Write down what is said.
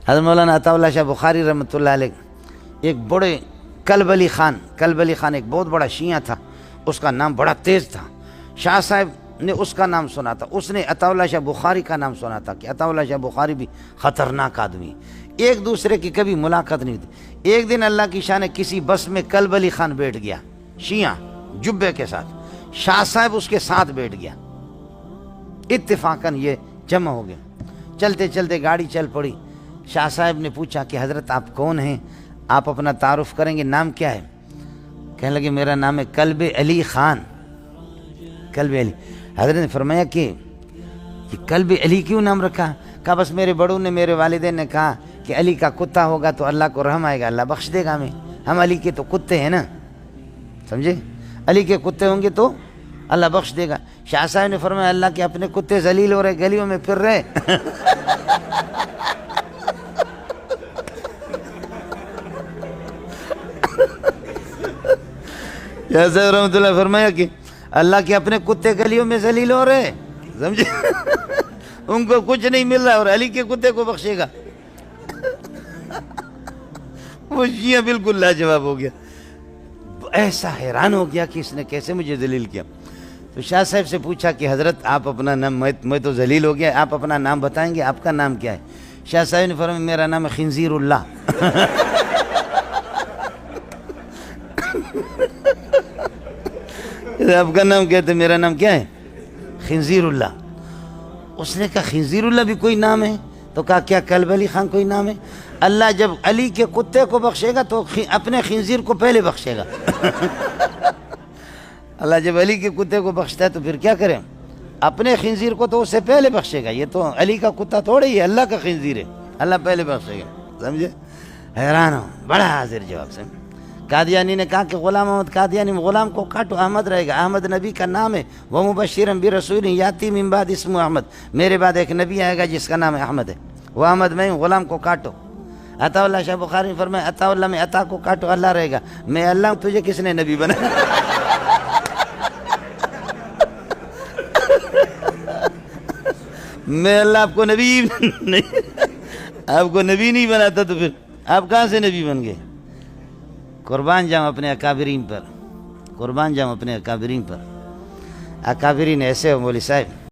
حضرت مولانا عطا اللہ شاہ بخاری رحمۃ اللہ علیہ ایک بڑے کلب علی خان ایک بہت بڑا شیعہ تھا، اس کا نام بڑا تیز تھا. شاہ صاحب نے اس کا نام سنا تھا، اس نے عطا اللہ شاہ بخاری کا نام سنا تھا کہ عطا اللہ شاہ بخاری بھی خطرناک آدمی. ایک دوسرے کی کبھی ملاقات نہیں ہوتی. ایک دن اللہ کی شان کسی بس میں کلب علی خان بیٹھ گیا شیعہ جبے کے ساتھ، شاہ صاحب اس کے ساتھ بیٹھ گیا. اتفاقاً یہ جمع ہو گیا. چلتے چلتے گاڑی چل پڑی. شاہ صاحب نے پوچھا کہ حضرت آپ کون ہیں، آپ اپنا تعارف کریں گے، نام کیا ہے؟ کہنے لگے میرا نام ہے کلب علی خان. کلب علی. حضرت نے فرمایا کہ کلب علی کیوں نام رکھا؟ کہا بس میرے بڑوں نے، میرے والدین نے کہا کہ علی کا کتا ہوگا تو اللہ کو رحم آئے گا، اللہ بخش دے گا ہمیں. ہم علی کے تو کتے ہیں نا، سمجھے؟ علی کے کتے ہوں گے تو اللہ بخش دے گا. شاہ صاحب نے فرمایا اللہ کے اپنے کتے ذلیل ہو رہے، گلیوں میں پھر رہے. شاہ صاحب رحمۃ اللہ فرمایا کہ اللہ کے اپنے کتے گلیوں میں ذلیل ہو رہے، سمجھے؟ ان کو کچھ نہیں مل رہا اور علی کے کتے کو بخشے گا. وہ شیعہ بالکل لاجواب ہو گیا، ایسا حیران ہو گیا کہ اس نے کیسے مجھے ذلیل کیا. تو شاہ صاحب سے پوچھا کہ حضرت آپ اپنا نام، میں تو ذلیل ہو گیا، آپ اپنا نام بتائیں گے، آپ کا نام کیا ہے؟ شاہ صاحب نے فرمایا میرا نام ہے خنزیر اللہ. آپ کا نام کہتے، میرا نام کیا ہے؟ خنزیر اللہ. اس نے کہا خنزیر اللہ بھی کوئی نام ہے؟ تو کہا کیا کلب علی خان کوئی نام ہے؟ اللہ جب علی کے کتے کو بخشے گا تو اپنے خنزیر کو پہلے بخشے گا. اللہ جب علی کے کتے کو بخشتا ہے تو پھر کیا کریں؟ اپنے خنزیر کو تو اس سے پہلے بخشے گا. یہ تو علی کا کتا تھوڑے ہی ہے، اللہ کا خنزیر ہے، اللہ پہلے بخشے گا. سمجھے؟ حیران ہو، بڑا حاضر جواب سے. قادیانی نے کہا کہ غلام احمد قادیانی، غلام کو کاٹو، احمد رہے گا. احمد نبی کا نام ہے. وہ مبشرا برسول یاتی من بعد اسمہ احمد، میرے بعد ایک نبی آئے گا جس کا نام احمد ہے، وہ احمد میں ہوں، غلام کو کاٹو. عطا اللہ شاہ بخاری نے فرمایا عطا اللہ میں عطا کو کاٹو، اللہ رہے گا. میں اللہ ہوں، تجھے کس نے نبی بنا؟ میں اللہ آپ کو نبی نہیں، آپ کو نبی نہیں بناتا تو پھر آپ کہاں سے نبی بن گئے؟ قربان جاؤں اپنے اکابرین پر، قربان جاؤں اپنے اکابرین پر. اکابرین ایسے ہو مولوی صاحب.